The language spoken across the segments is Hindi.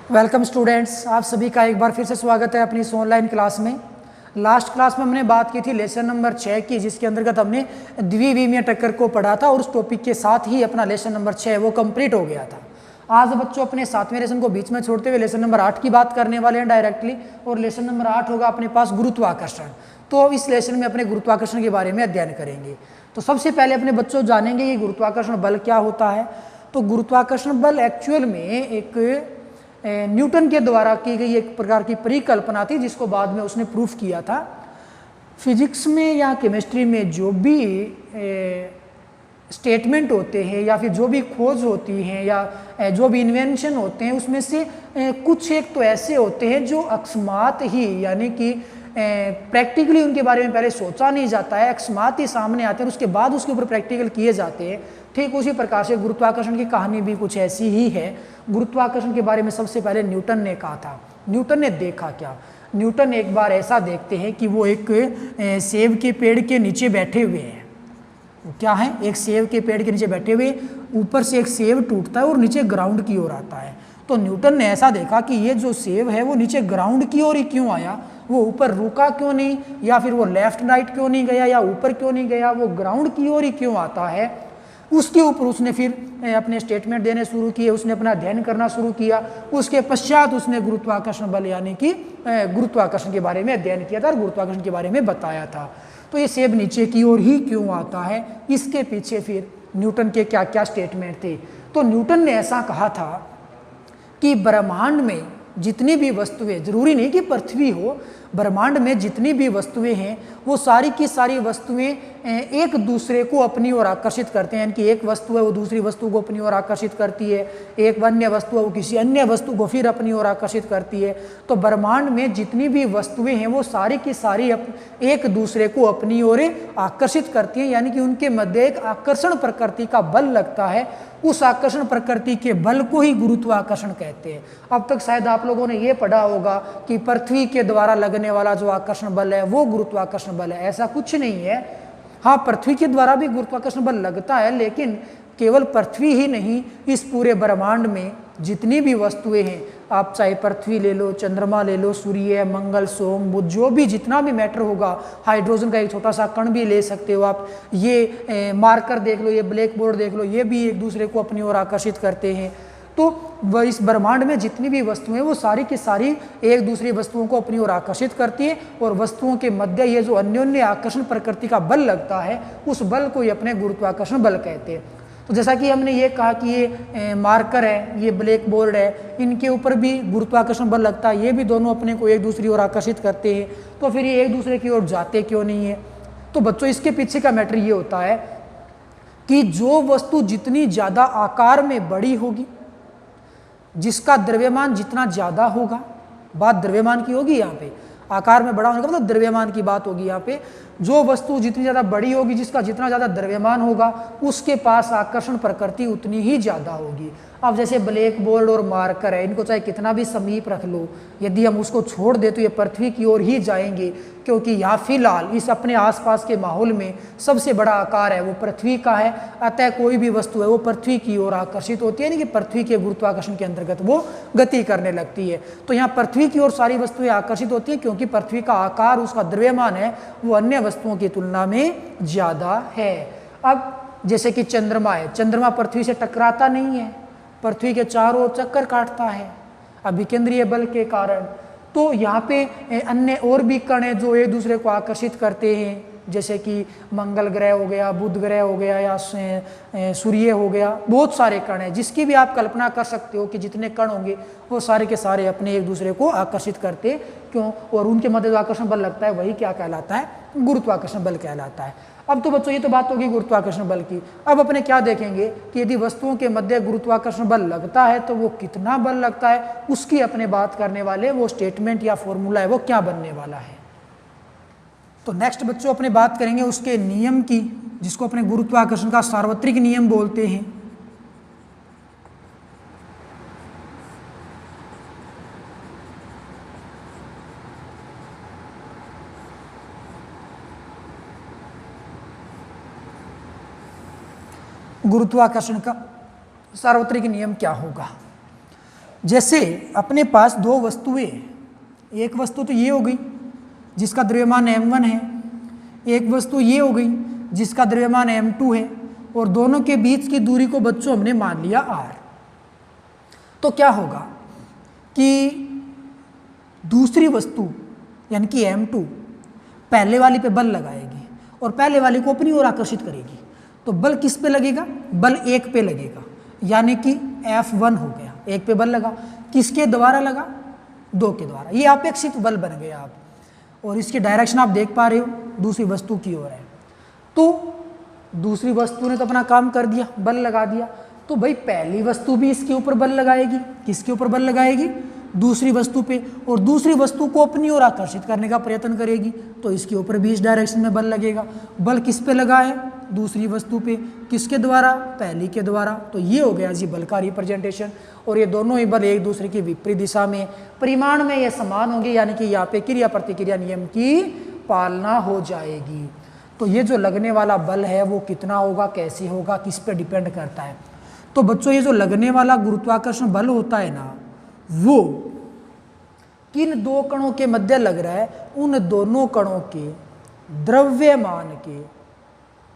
वेलकम स्टूडेंट्स, आप सभी का एक बार फिर से स्वागत है अपनी इस ऑनलाइन क्लास में। लास्ट क्लास में हमने बात की थी लेसन नंबर 6 की, जिसके अंतर्गत हमने द्विविमीय टक्कर को पढ़ा था और उस टॉपिक के साथ ही अपना लेसन नंबर 6 वो कंप्लीट हो गया था। आज बच्चों अपने 7वें लेसन को बीच में छोड़ते हुए लेसन नंबर 8 की बात करने वाले हैं डायरेक्टली, और लेसन नंबर 8 होगा अपने पास गुरुत्वाकर्षण। तो इस लेसन में अपने गुरुत्वाकर्षण के बारे में अध्ययन करेंगे। तो सबसे पहले अपने बच्चों जानेंगे कि गुरुत्वाकर्षण बल क्या होता है। तो गुरुत्वाकर्षण बल एक्चुअल में एक न्यूटन के द्वारा की गई एक प्रकार की परिकल्पना थी, जिसको बाद में उसने प्रूफ किया था। फिजिक्स में या केमिस्ट्री में जो भी स्टेटमेंट होते हैं या फिर जो भी खोज होती हैं या जो भी इन्वेंशन होते हैं, उसमें से कुछ एक तो ऐसे होते हैं जो अकस्मात ही, यानी कि प्रैक्टिकली उनके बारे में पहले सोचा नहीं जाता है, अकस्मात ही सामने आते हैं, उसके बाद उसके ऊपर प्रैक्टिकल किए जाते हैं। ठीक उसी प्रकार से गुरुत्वाकर्षण की कहानी भी कुछ ऐसी ही है। गुरुत्वाकर्षण के बारे में सबसे पहले न्यूटन ने कहा था। न्यूटन ने देखा क्या? न्यूटन एक बार ऐसा देखते हैं कि वो एक सेब के पेड़ के नीचे बैठे हुए हैं। क्या है? एक सेब के पेड़ के नीचे बैठे हुए, ऊपर से एक सेब टूटता है और नीचे ग्राउंड की ओर आता है। तो न्यूटन ने ऐसा देखा कि ये जो सेब है वो नीचे ग्राउंड की ओर ही क्यों आया, वो ऊपर रुका क्यों नहीं, या फिर वो लेफ्ट राइट क्यों नहीं गया, या ऊपर क्यों नहीं गया, वो ग्राउंड की ओर ही क्यों आता है। उसके ऊपर उसने फिर अपने स्टेटमेंट देने शुरू किए, उसने अपना अध्ययन करना शुरू किया। उसके पश्चात उसने गुरुत्वाकर्षण बल यानी कि गुरुत्वाकर्षण के बारे में अध्ययन किया था और गुरुत्वाकर्षण के बारे में बताया था। तो ये सेब नीचे की ओर ही क्यों आता है, इसके पीछे फिर न्यूटन के क्या क्या स्टेटमेंट थे। तो न्यूटन ने ऐसा कहा था कि ब्रह्मांड में जितनी भी वस्तुएं, जरूरी नहीं कि पृथ्वी हो, ब्रह्मांड में जितनी भी वस्तुएं हैं वो सारी की सारी वस्तुएं एक दूसरे को अपनी ओर आकर्षित करते हैं। यानी कि एक वस्तु है वो दूसरी वस्तु को अपनी ओर आकर्षित करती है, एक अन्य वस्तु है वो किसी अन्य वस्तु को फिर अपनी ओर आकर्षित करती है। तो ब्रह्मांड में जितनी भी वस्तुएं हैं वो सारी की सारी एक दूसरे को अपनी ओर आकर्षित करती हैं, यानी कि उनके मध्य एक आकर्षण प्रकृति का बल लगता है। उस आकर्षण प्रकृति के बल को ही गुरुत्वाकर्षण कहते हैं। अब तक शायद आप लोगों ने ये पढ़ा होगा कि पृथ्वी के द्वारा लगने वाला जो आकर्षण बल है वो गुरुत्वाकर्षण बल है। ऐसा कुछ नहीं है। हाँ, पृथ्वी के द्वारा भी गुरुत्वाकर्षण बल लगता है, लेकिन केवल पृथ्वी ही नहीं, इस पूरे ब्रह्मांड में जितनी भी वस्तुएं हैं, आप चाहे पृथ्वी ले लो, चंद्रमा ले लो, सूर्य, मंगल, सोम, बुध, जो भी जितना भी मैटर होगा, हाइड्रोजन का एक छोटा सा कण भी ले सकते हो आप, ये मार्कर देख लो, ये ब्लैक बोर्ड देख लो, ये भी एक दूसरे को अपनी ओर आकर्षित करते हैं। तो इस ब्रह्मांड में जितनी भी वस्तुएं वो सारी की सारी एक दूसरी वस्तुओं को अपनी ओर आकर्षित करती है, और वस्तुओं के मध्य ये जो अन्योन्य आकर्षण प्रकृति का बल लगता है, उस बल को ही अपने गुरुत्वाकर्षण बल कहते हैं। तो जैसा कि हमने ये कहा कि ये मार्कर है, ये ब्लैक बोर्ड है, इनके ऊपर भी गुरुत्वाकर्षण बल लगता है, ये भी दोनों अपने को एक दूसरी ओर आकर्षित करते हैं। तो फिर ये एक दूसरे की ओर जाते क्यों नहीं है? तो बच्चों इसके पीछे का मैटर ये होता है कि जो वस्तु जितनी ज़्यादा आकार में बड़ी होगी, जिसका द्रव्यमान जितना ज़्यादा होगा, बात द्रव्यमान की होगी यहाँ पे, आकार में बड़ा होने का मतलब द्रव्यमान की बात होगी यहाँ पे। जो वस्तु जितनी ज़्यादा बड़ी होगी, जिसका जितना ज़्यादा द्रव्यमान होगा, उसके पास आकर्षण प्रकृति उतनी ही ज़्यादा होगी। अब जैसे ब्लैक बोर्ड और मार्कर है, इनको चाहे कितना भी समीप रख लो, यदि हम उसको छोड़ दे तो ये पृथ्वी की ओर ही जाएंगे, क्योंकि यहाँ फिलहाल इस अपने आसपास के माहौल में सबसे बड़ा आकार है वो पृथ्वी का है। अतः कोई भी वस्तु है वो पृथ्वी की ओर आकर्षित होती है, यानी कि पृथ्वी के गुरुत्वाकर्षण के अंतर्गत वो गति करने लगती है। तो यहाँ पृथ्वी की ओर सारी वस्तुएं आकर्षित होती हैं, क्योंकि पृथ्वी का आकार, उसका द्रव्यमान है वो अन्य वस्तुओं की तुलना में ज़्यादा है। अब जैसे कि चंद्रमा है, चंद्रमा पृथ्वी से टकराता नहीं है, पृथ्वी के चारों ओर चक्कर काटता है अभिकेंद्रीय बल के कारण। तो यहाँ पे अन्य और भी कण हैं जो एक दूसरे को आकर्षित करते हैं, जैसे कि मंगल ग्रह हो गया, बुध ग्रह हो गया, या सूर्य हो गया, बहुत सारे कण हैं जिसकी भी आप कल्पना कर सकते हो कि जितने कण होंगे वो सारे के सारे अपने एक दूसरे को आकर्षित करते क्यों, और उनके मध्य जो आकर्षण बल लगता है वही क्या कहलाता है? गुरुत्वाकर्षण बल कहलाता है। अब तो बच्चों ये तो बात होगी गुरुत्वाकर्षण बल की। अब अपने क्या देखेंगे कि यदि वस्तुओं के मध्य गुरुत्वाकर्षण बल लगता है तो वो कितना बल लगता है, उसकी अपने बात करने वाले वो स्टेटमेंट या फॉर्मूला है वो क्या बनने वाला है। तो नेक्स्ट बच्चों अपने बात करेंगे उसके नियम की, जिसको अपने गुरुत्वाकर्षण का सार्वत्रिक नियम बोलते हैं। गुरुत्वाकर्षण का सार्वत्रिक नियम क्या होगा? जैसे अपने पास दो वस्तुएं, एक वस्तु तो ये हो गई जिसका द्रव्यमान m1 है, एक वस्तु ये हो गई जिसका द्रव्यमान m2 है, और दोनों के बीच की दूरी को बच्चों हमने मान लिया r। तो क्या होगा कि दूसरी वस्तु यानी कि m2 पहले वाली पे बल लगाएगी और पहले वाली को अपनी ओर आकर्षित करेगी। तो बल किस पे लगेगा? बल एक पे लगेगा, यानी कि F1 हो गया, एक पे बल लगा। किसके द्वारा लगा? दो के द्वारा। ये अपेक्षित बल बन गया आप, और इसकी डायरेक्शन आप देख पा रहे हो दूसरी वस्तु की ओर है। तो दूसरी वस्तु ने तो अपना काम कर दिया, बल लगा दिया। तो भाई पहली वस्तु भी इसके ऊपर बल लगाएगी। किसके ऊपर बल लगाएगी? दूसरी वस्तु पे, और दूसरी वस्तु को अपनी ओर आकर्षित करने का प्रयत्न करेगी। तो इसके ऊपर भी इस डायरेक्शन में बल लगेगा। बल किस पे लगा है? दूसरी वस्तु पे। किसके द्वारा? पहली के द्वारा। तो ये हो गया जी बल का रिप्रेजेंटेशन। और ये दोनों ही बल एक दूसरे की विपरीत दिशा में, परिमाण में ये समान होंगे, यानी कि यहाँ पे क्रिया प्रतिक्रिया नियम की पालना हो जाएगी। तो ये जो लगने वाला बल है वो कितना होगा, कैसे होगा, किस पे डिपेंड करता है? तो बच्चों ये जो लगने वाला गुरुत्वाकर्षण बल होता है ना, वो किन दो कणों के मध्य लग रहा है? उन दोनों कणों के द्रव्यमान के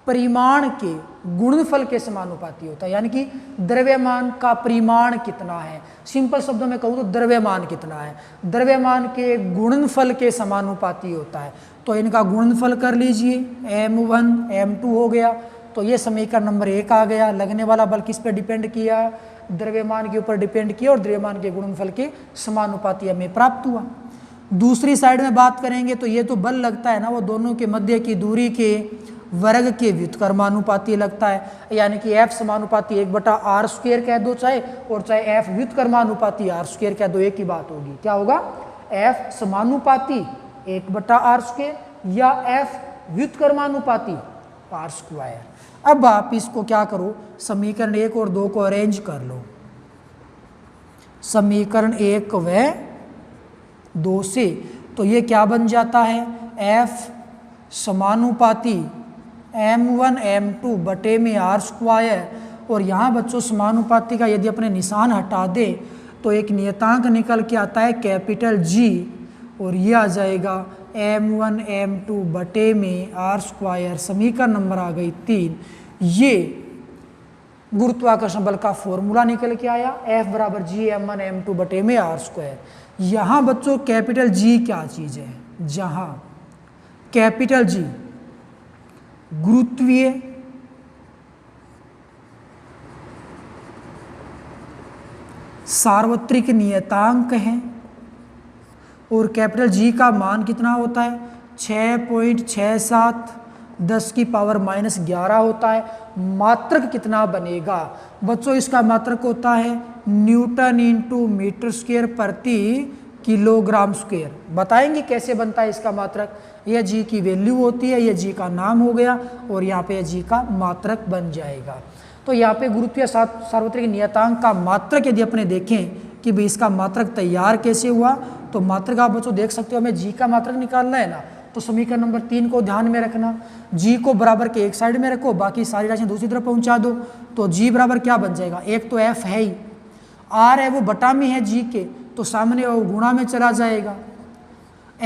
परिमाण के गुणनफल के समानुपाती होता है। यानी कि द्रव्यमान का परिमाण कितना है, सिंपल शब्दों में कहूँ तो द्रव्यमान कितना है, द्रव्यमान के गुणनफल के समानुपाती होता है। तो इनका गुणनफल कर लीजिए, m1 m2 हो गया। तो ये समीकरण नंबर 1 आ गया। लगने वाला बल किस पे डिपेंड किया? द्रव्यमान के ऊपर डिपेंड किया, और द्रव्यमान के गुणनफल के समानुपाती हमें प्राप्त हुआ। दूसरी साइड में बात करेंगे तो ये तो बल लगता है ना, वो दोनों के मध्य की दूरी के वर्ग के व्युत्क्रमानुपाती लगता है। यानी कि F समानुपाती 1/r² कह दो चाहे, और चाहे F व्युत्क्रमानुपाती r² कह दो, एक ही बात होगी। क्या होगा? F समानुपाती 1/r² या F व्युत्क्रमानुपाती r²। अब आप इसको क्या करो, समीकरण 1 और 2 को अरेंज कर लो। समीकरण 1 व 2 से तो ये क्या बन जाता है? F समानुपाती m1 m2 बटे में r²। और यहाँ बच्चों समानुपाती का यदि अपने निशान हटा दे तो एक नियतांक निकल के आता है कैपिटल G, और ये आ जाएगा m1 m2 बटे में r²। समीकरण नंबर आ गई 3। ये गुरुत्वाकर्षण बल का फॉर्मूला निकल के आया, F बराबर G m1 m2 बटे में r²। यहाँ बच्चों कैपिटल G क्या चीज़ है? जहाँ कैपिटल G गुरुत्वीय सार्वत्रिक नियतांक है, और कैपिटल G का मान कितना होता है? 6.67 10⁻⁻11 होता है। मात्रक कितना बनेगा बच्चों? इसका मात्रक होता है न्यूटन इंटू मीटर स्क्वायर प्रति किलोग्राम स्क्वायर। बताएंगे कैसे बनता है इसका मात्रक। यह G की वैल्यू होती है, यह G का नाम हो गया, और यहाँ पे G का मात्रक बन जाएगा। तो यहाँ पे गुरुत्वीय सार्वत्रिक नियतांक का मात्रक यदि अपने देखें कि भाई इसका मात्रक तैयार कैसे हुआ, तो मात्रक आप बच्चों देख सकते हो, हमें G का मात्रक निकालना है ना। तो समीकरण नंबर 3 को ध्यान में रखना, G को बराबर के एक साइड में रखो, बाकी सारी राशियाँ दूसरी तरफ पहुँचा दो। तो G बराबर क्या बन जाएगा? एक तो F है ही, R है वो बटा में है G के, तो सामने वो गुणा में चला जाएगा।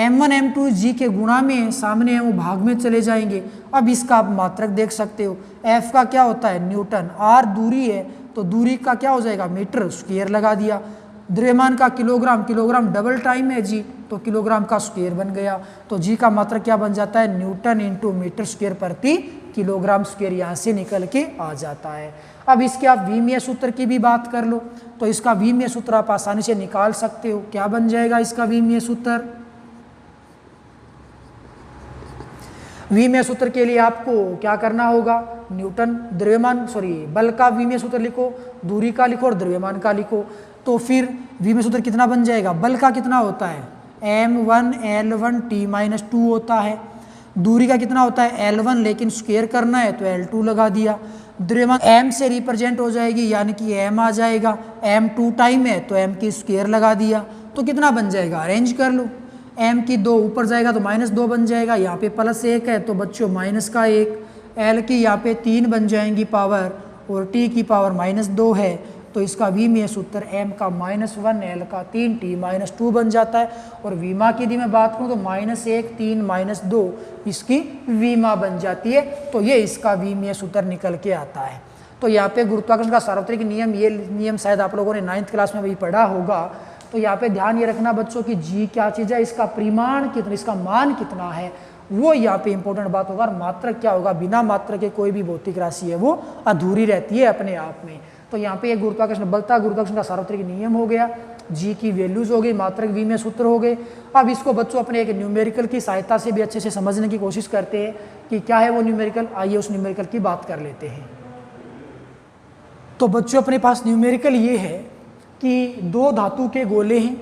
m1 m2 G के गुणा में, सामने है वो भाग में चले जाएंगे। अब इसका आप मात्रक देख सकते हो, F का क्या होता है? न्यूटन, R दूरी है तो दूरी का क्या हो जाएगा? मीटर स्क्वायर लगा दिया। द्रव्यमान का किलोग्राम, किलोग्राम डबल टाइम है G, तो किलोग्राम का स्क्वायर बन गया। तो G का मात्रक क्या बन जाता है? न्यूटन इंटू मीटर स्क्वायर प्रति किलोग्राम स्क्वायर, यहाँ से निकल के आ जाता है। अब इसके आप विमीय सूत्र की भी बात कर लो, तो इसका विमीय सूत्र आप आसानी से निकाल सकते हो। क्या बन जाएगा इसका विमीय सूत्र? विमीय सूत्र के लिए आपको क्या करना होगा? न्यूटन द्रव्यमान बल का विमीय सूत्र लिखो, दूरी का लिखो और द्रव्यमान का लिखो। तो फिर विमीय सूत्र कितना बन जाएगा? बल का कितना होता है? m1 L1 T-2 होता है। दूरी का कितना होता है? L1, लेकिन स्क्वायर करना है तो L2 लगा दिया। द्रव्यमान m से रिप्रेजेंट हो जाएगी, यानी कि m आ जाएगा। m 2 टाइम है तो m की स्क्वायर लगा दिया, तो कितना बन जाएगा? अरेंज कर लो। m की 2 ऊपर जाएगा तो -2 बन जाएगा, यहाँ पे +1 है तो बच्चों -1, L की यहाँ पे 3 बन जाएंगी पावर, और T की पावर -2 है। तो इसका विमीय सूत्र m का -1 l का 3t -2 बन जाता है। और विमा की यदि मैं बात करूँ तो -1 3 -2 इसकी विमा बन जाती है। तो ये इसका विमीय सूत्र निकल के आता है। तो यहाँ पे गुरुत्वाकर्षण का सार्वत्रिक नियम, ये नियम शायद आप लोगों ने 9th क्लास में भी पढ़ा होगा। तो यहाँ पे ध्यान ये रखना बच्चों की g क्या चीज़ है, इसका परिमाण कितना, इसका मान कितना है, वो यहाँ पे इंपॉर्टेंट बात होगा। और मात्रक क्या होगा, बिना मात्रक के कोई भी भौतिक राशि है वो अधूरी रहती है अपने आप में। तो यहाँ पे ये गुरुत्वाकर्षण बलता गुरुत्वाकर्षण का सार्वत्रिक नियम हो गया, जी की वैल्यूज हो गई, मात्रक विमीय सूत्र हो गए। अब इसको बच्चों अपने एक न्यूमेरिकल की सहायता से भी अच्छे से समझने की कोशिश करते हैं कि क्या है वो न्यूमेरिकल। आइए उस न्यूमेरिकल की बात कर लेते हैं। तो बच्चों अपने पास न्यूमेरिकल ये है कि दो धातु के गोले हैं,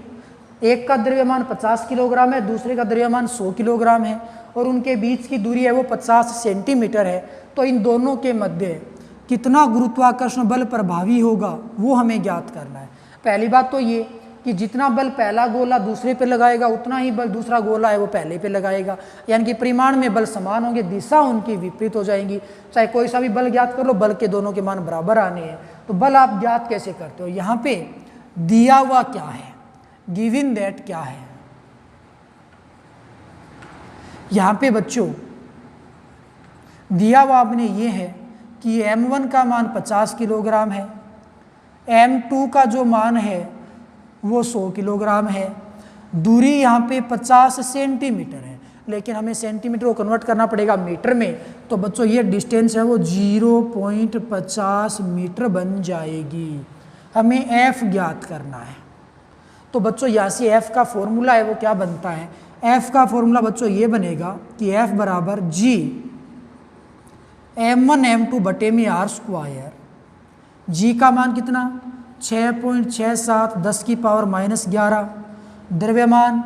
एक का द्रव्यमान 50 किलोग्राम है, दूसरे का द्रव्यमान 100 किलोग्राम है, और उनके बीच की दूरी है वो 50 सेंटीमीटर है। तो इन दोनों के मध्य कितना गुरुत्वाकर्षण बल प्रभावी होगा वो हमें ज्ञात करना है। पहली बात तो ये कि जितना बल पहला गोला दूसरे पे लगाएगा उतना ही बल दूसरा गोला है वो पहले पे लगाएगा, यानी कि परिमाण में बल समान होंगे, दिशा उनकी विपरीत हो जाएंगी। चाहे कोई सा भी बल ज्ञात कर लो, बल के दोनों के मान बराबर आने हैं। तो बल आप ज्ञात कैसे करते हो, यहाँ पे दिया हुआ क्या है, गिवन दैट क्या है। यहाँ पे बच्चों दिया हुआ आपने ये है कि m1 का मान 50 किलोग्राम है, m2 का जो मान है वो 100 किलोग्राम है, दूरी यहाँ पे 50 सेंटीमीटर है, लेकिन हमें सेंटीमीटर को कन्वर्ट करना पड़ेगा मीटर में। तो बच्चों ये डिस्टेंस है वो 0.50 मीटर बन जाएगी। हमें f ज्ञात करना है। तो बच्चों यहाँ से f का फॉर्मूला है वो क्या बनता है, f का फॉर्मूला बच्चों ये बनेगा कि f बराबर g m1 m2 बटे में r स्क्वायर। g का मान कितना 6.67 10 की पावर -11, द्रव्यमान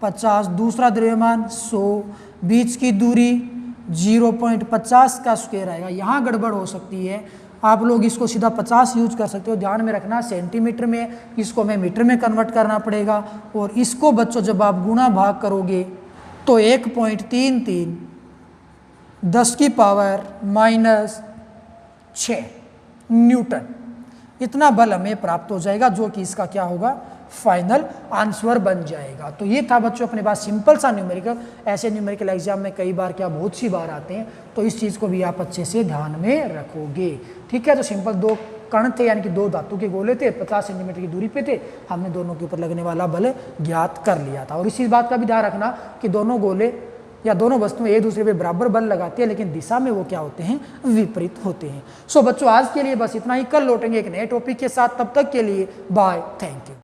50, दूसरा द्रव्यमान 100, बीच की दूरी 0.50 का स्क्वायर आएगा। यहाँ गड़बड़ हो सकती है, आप लोग इसको सीधा 50 यूज कर सकते हो, ध्यान में रखना सेंटीमीटर में, इसको हमें मीटर में कन्वर्ट करना पड़ेगा। और इसको बच्चों जब आप गुणा भाग करोगे तो 1.33 10 की पावर -6 न्यूटन इतना बल हमें प्राप्त हो जाएगा, जो कि इसका क्या होगा, फाइनल आंसर बन जाएगा। तो ये था बच्चों अपने पास सिंपल सा न्यूमेरिकल। ऐसे न्यूमेरिकल एग्जाम में कई बार क्या बहुत सी बार आते हैं, तो इस चीज़ को भी आप अच्छे से ध्यान में रखोगे। ठीक है, तो सिंपल दो कण थे, यानी कि दो धातु के गोले थे, 50 सेंटीमीटर की दूरी पे थे, हमने दोनों के ऊपर लगने वाला बल ज्ञात कर लिया था। और इसी बात का भी ध्यान रखना कि दोनों गोले या दोनों वस्तुएं एक दूसरे पे बराबर बल लगाती है, लेकिन दिशा में वो क्या होते हैं, विपरीत होते हैं। सो बच्चों आज के लिए बस इतना ही, कल लौटेंगे एक नए टॉपिक के साथ, तब तक के लिए बाय, थैंक यू।